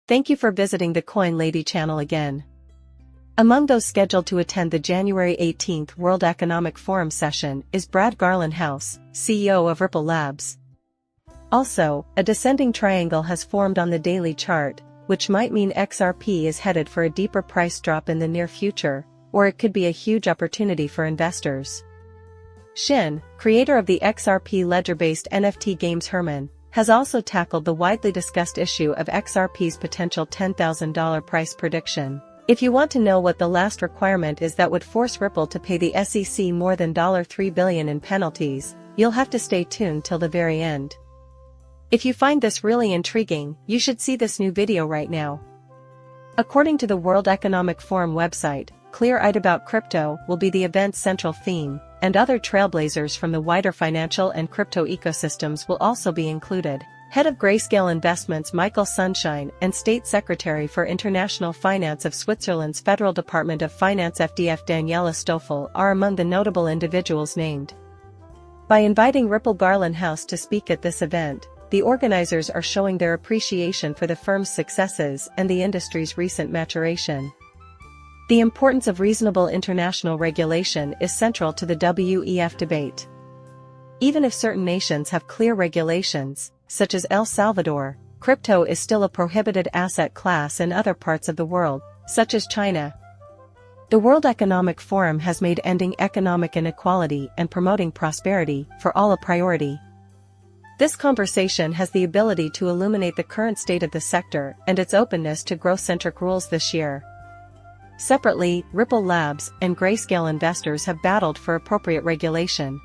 Thank you for visiting the Coin Lady channel again. Among those scheduled to attend the January 18th World Economic Forum session is Brad Garlinghouse, CEO of Ripple Labs. Also, a descending triangle has formed on the daily chart, which might mean XRP is headed for a deeper price drop in the near future, or it could be a huge opportunity for investors. Shin, creator of the XRP ledger-based NFT games Herman, has also tackled the widely discussed issue of XRP's potential $10,000 price prediction. If you want to know what the last requirement is that would force Ripple to pay the SEC more than $3 billion in penalties, you'll have to stay tuned till the very end. If you find this really intriguing, you should see this new video right now. According to the World Economic Forum website, Clear-eyed about crypto will be the event's central theme, and other trailblazers from the wider financial and crypto ecosystems will also be included. Head of Grayscale Investments Michael Sunshine and State Secretary for International Finance of Switzerland's Federal Department of Finance FDF Daniela Stoffel are among the notable individuals named. By inviting Ripple Garlinghouse to speak at this event, the organizers are showing their appreciation for the firm's successes and the industry's recent maturation. The importance of reasonable international regulation is central to the WEF debate. Even if certain nations have clear regulations, such as El Salvador, crypto is still a prohibited asset class in other parts of the world, such as China. The World Economic Forum has made ending economic inequality and promoting prosperity for all a priority. This conversation has the ability to illuminate the current state of the sector and its openness to growth-centric rules this year. Separately, Ripple Labs and Grayscale investors have battled for appropriate regulation.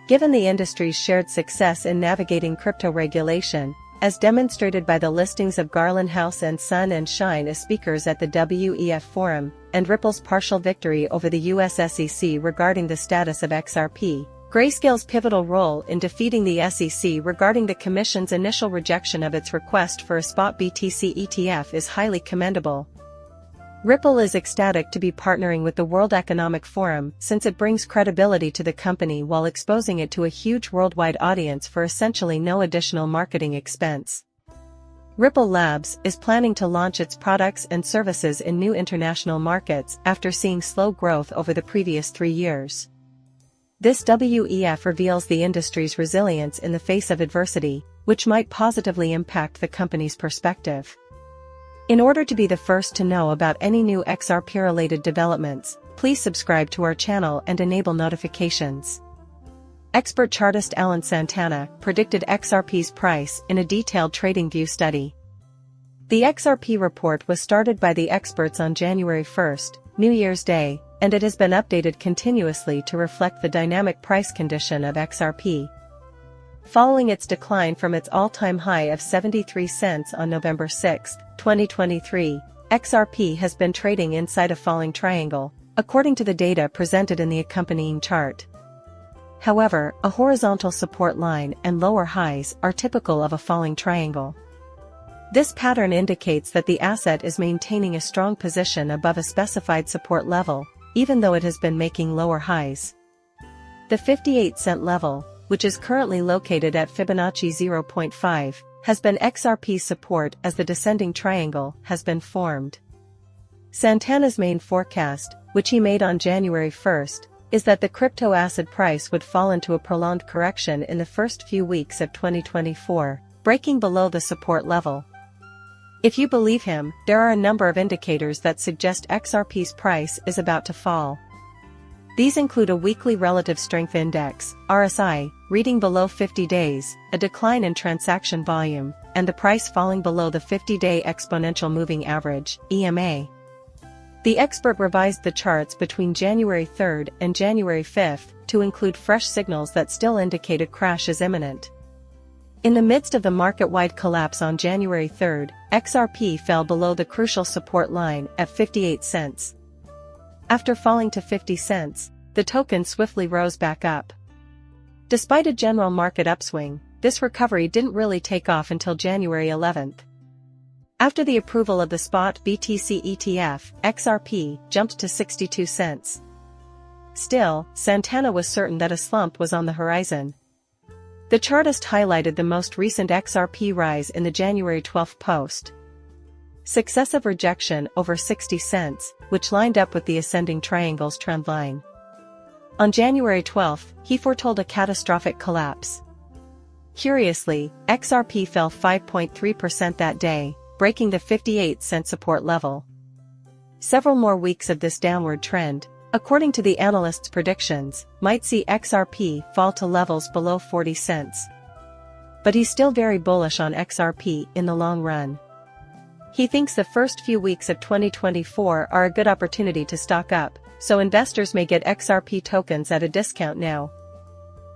Given the industry's shared success in navigating crypto regulation, as demonstrated by the listings of Garlinghouse and Sun and Shine as speakers at the WEF Forum, and Ripple's partial victory over the US SEC regarding the status of XRP, Grayscale's pivotal role in defeating the SEC regarding the Commission's initial rejection of its request for a spot BTC ETF is highly commendable. Ripple is ecstatic to be partnering with the World Economic Forum since it brings credibility to the company while exposing it to a huge worldwide audience for essentially no additional marketing expense. Ripple Labs is planning to launch its products and services in new international markets after seeing slow growth over the previous 3 years. This WEF reveals the industry's resilience in the face of adversity, which might positively impact the company's perspective. In order to be the first to know about any new XRP-related developments, please subscribe to our channel and enable notifications. Expert chartist Alan Santana predicted XRP's price in a detailed TradingView study. The XRP report was started by the experts on January 1st, New Year's Day, and it has been updated continuously to reflect the dynamic price condition of XRP. Following its decline from its all-time high of 73 cents on November 6, 2023, XRP has been trading inside a falling triangle, according to the data presented in the accompanying chart. However, a horizontal support line and lower highs are typical of a falling triangle. This pattern indicates that the asset is maintaining a strong position above a specified support level, even though it has been making lower highs. The 58-cent level, which is currently located at Fibonacci 0.5, has been XRP's support as the descending triangle has been formed. Santana's main forecast, which he made on January 1st, is that the crypto asset price would fall into a prolonged correction in the first few weeks of 2024, breaking below the support level. If you believe him, there are a number of indicators that suggest XRP's price is about to fall. These include a weekly relative strength index, RSI, reading below 50 days, a decline in transaction volume, and the price falling below the 50-day exponential moving average, EMA. The expert revised the charts between January 3rd and January 5th to include fresh signals that still indicate a crash is imminent. In the midst of the market-wide collapse on January 3rd, XRP fell below the crucial support line at 58 cents. After falling to 50 cents, the token swiftly rose back up. Despite a general market upswing, this recovery didn't really take off until January 11th. After the approval of the spot BTC ETF, XRP jumped to 62 cents. Still, Santana was certain that a slump was on the horizon. The chartist highlighted the most recent XRP rise in the January 12 post. successive rejection over 60 cents, which lined up with the ascending triangle's trend line. On January 12, he foretold a catastrophic collapse. Curiously, XRP fell 5.3% that day, breaking the 58-cent support level. Several more weeks of this downward trend, according to the analyst's predictions, might see XRP fall to levels below 40 cents. But he's still very bullish on XRP in the long run. He thinks the first few weeks of 2024 are a good opportunity to stock up, so investors may get XRP tokens at a discount now.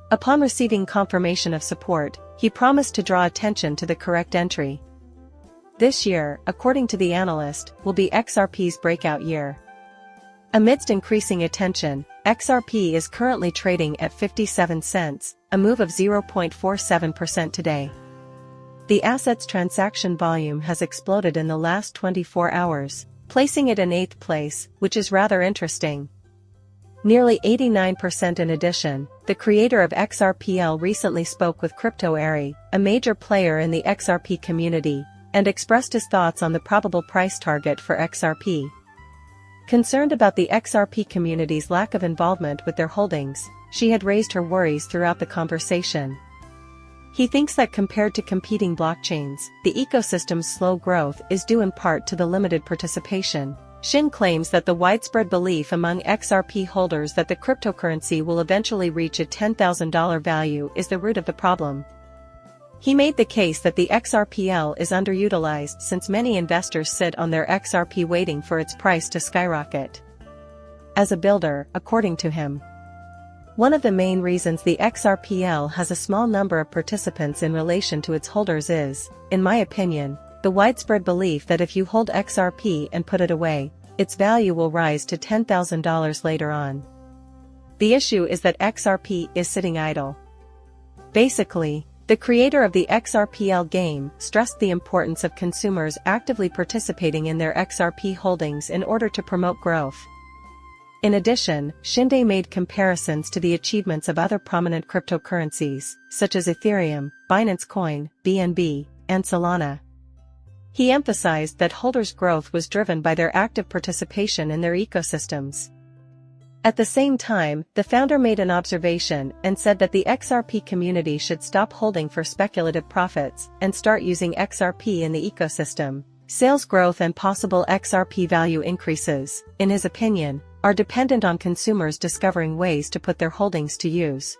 Upon receiving confirmation of support, he promised to draw attention to the correct entry. This year, according to the analyst, will be XRP's breakout year. Amidst increasing attention, XRP is currently trading at 57 cents, a move of 0.47% today. The asset's transaction volume has exploded in the last 24 hours, placing it in 8th place, which is rather interesting. Nearly 89% in addition, the creator of XRPL recently spoke with CryptoAry, a major player in the XRP community, and expressed his thoughts on the probable price target for XRP. Concerned about the XRP community's lack of involvement with their holdings, she had raised her worries throughout the conversation. He thinks that compared to competing blockchains, the ecosystem's slow growth is due in part to the limited participation. Shin claims that the widespread belief among XRP holders that the cryptocurrency will eventually reach a $10,000 value is the root of the problem. He made the case that the XRPL is underutilized since many investors sit on their XRP waiting for its price to skyrocket. As a builder, according to him, one of the main reasons the XRPL has a small number of participants in relation to its holders is, in my opinion, the widespread belief that if you hold XRP and put it away, its value will rise to $10,000 later on. The issue is that XRP is sitting idle. Basically, the creator of the XRPL game stressed the importance of consumers actively participating in their XRP holdings in order to promote growth. In addition, Shinde made comparisons to the achievements of other prominent cryptocurrencies, such as Ethereum, Binance Coin, BNB, and Solana. He emphasized that holders' growth was driven by their active participation in their ecosystems. At the same time, the founder made an observation and said that the XRP community should stop holding for speculative profits and start using XRP in the ecosystem. Sales growth and possible XRP value increases, in his opinion, are dependent on consumers discovering ways to put their holdings to use.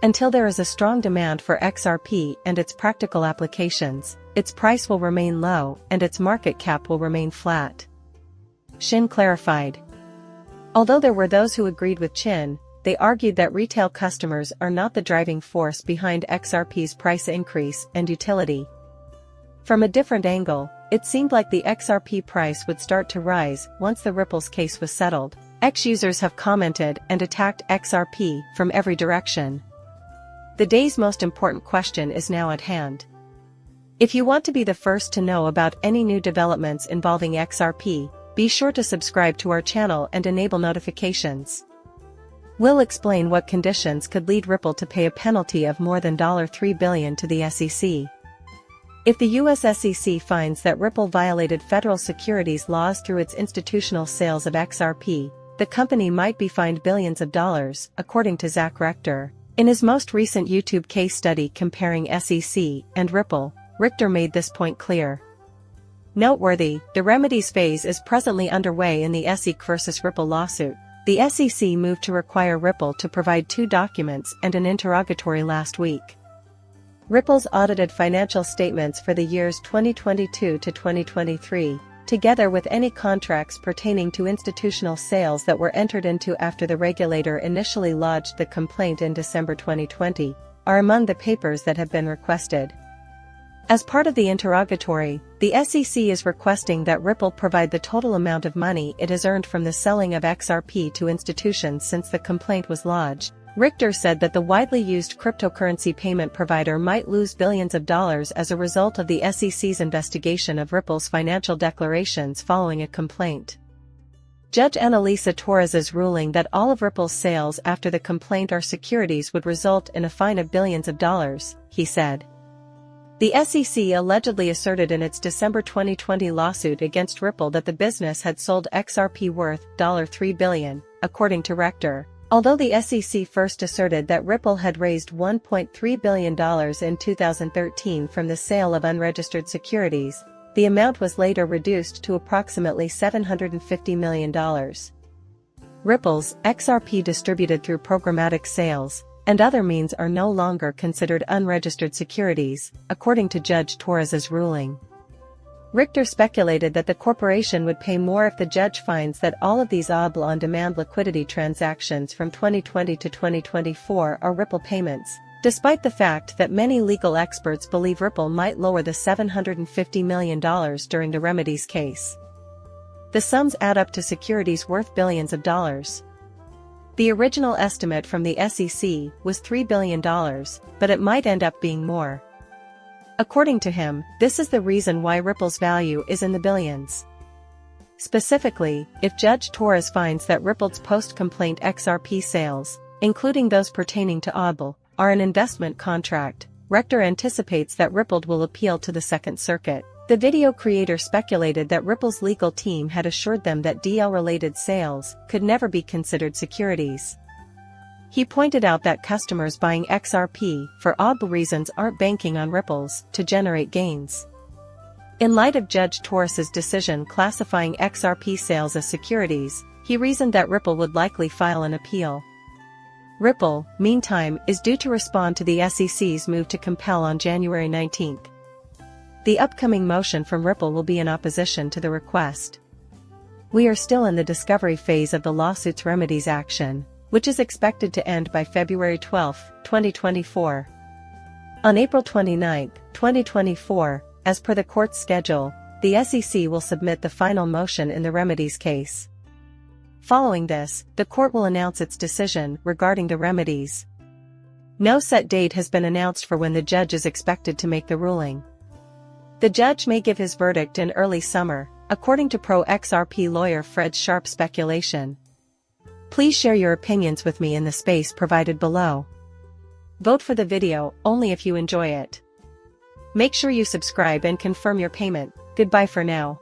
Until there is a strong demand for XRP and its practical applications, its price will remain low and its market cap will remain flat. Shin clarified. Although there were those who agreed with Chin, they argued that retail customers are not the driving force behind XRP's price increase and utility. From a different angle, it seemed like the XRP price would start to rise once the Ripple's case was settled. X users have commented and attacked XRP from every direction. The day's most important question is now at hand. If you want to be the first to know about any new developments involving XRP, be sure to subscribe to our channel and enable notifications. We'll explain what conditions could lead Ripple to pay a penalty of more than $3 billion to the SEC. If the US SEC finds that Ripple violated federal securities laws through its institutional sales of XRP, the company might be fined billions of dollars, according to Zach Rector. In his most recent YouTube case study comparing SEC and Ripple, Richter made this point clear. Noteworthy, the remedies phase is presently underway in the SEC versus Ripple lawsuit. The SEC moved to require Ripple to provide 2 documents and an interrogatory last week. Ripple's audited financial statements for the years 2022 to 2023, together with any contracts pertaining to institutional sales that were entered into after the regulator initially lodged the complaint in December 2020, are among the papers that have been requested. As part of the interrogatory, the SEC is requesting that Ripple provide the total amount of money it has earned from the selling of XRP to institutions since the complaint was lodged. Richter said that the widely used cryptocurrency payment provider might lose billions of dollars as a result of the SEC's investigation of Ripple's financial declarations following a complaint. Judge Annalisa Torres's ruling that all of Ripple's sales after the complaint are securities would result in a fine of billions of dollars, he said. The SEC allegedly asserted in its December 2020 lawsuit against Ripple that the business had sold XRP worth $3 billion, according to Rector. Although the SEC first asserted that Ripple had raised $1.3 billion in 2013 from the sale of unregistered securities, the amount was later reduced to approximately $750 million. Ripple's XRP distributed through programmatic sales and other means are no longer considered unregistered securities, according to Judge Torres's ruling. Richter speculated that the corporation would pay more if the judge finds that all of these on-demand liquidity transactions from 2020 to 2024 are Ripple payments, despite the fact that many legal experts believe Ripple might lower the $750 million during the remedies case. The sums add up to securities worth billions of dollars. The original estimate from the SEC was $3 billion, but it might end up being more. According to him, this is the reason why Ripple's value is in the billions. Specifically, if Judge Torres finds that Ripple's post-complaint XRP sales, including those pertaining to OBL, are an investment contract, Rector anticipates that Ripple will appeal to the Second Circuit. The video creator speculated that Ripple's legal team had assured them that DL-related sales could never be considered securities. He pointed out that customers buying XRP for OBL reasons aren't banking on Ripple's to generate gains. In light of Judge Torres's decision classifying XRP sales as securities, he reasoned that Ripple would likely file an appeal. Ripple, meantime, is due to respond to the SEC's move to compel on January 19. The upcoming motion from Ripple will be in opposition to the request. We are still in the discovery phase of the lawsuit's remedies action, which is expected to end by February 12, 2024. On April 29, 2024, as per the court's schedule, the SEC will submit the final motion in the remedies case. Following this, the court will announce its decision regarding the remedies. No set date has been announced for when the judge is expected to make the ruling. The judge may give his verdict in early summer, according to pro-XRP lawyer Fred Sharp's speculation. Please share your opinions with me in the space provided below. Vote for the video only if you enjoy it. Make sure you subscribe and confirm your payment. Goodbye for now.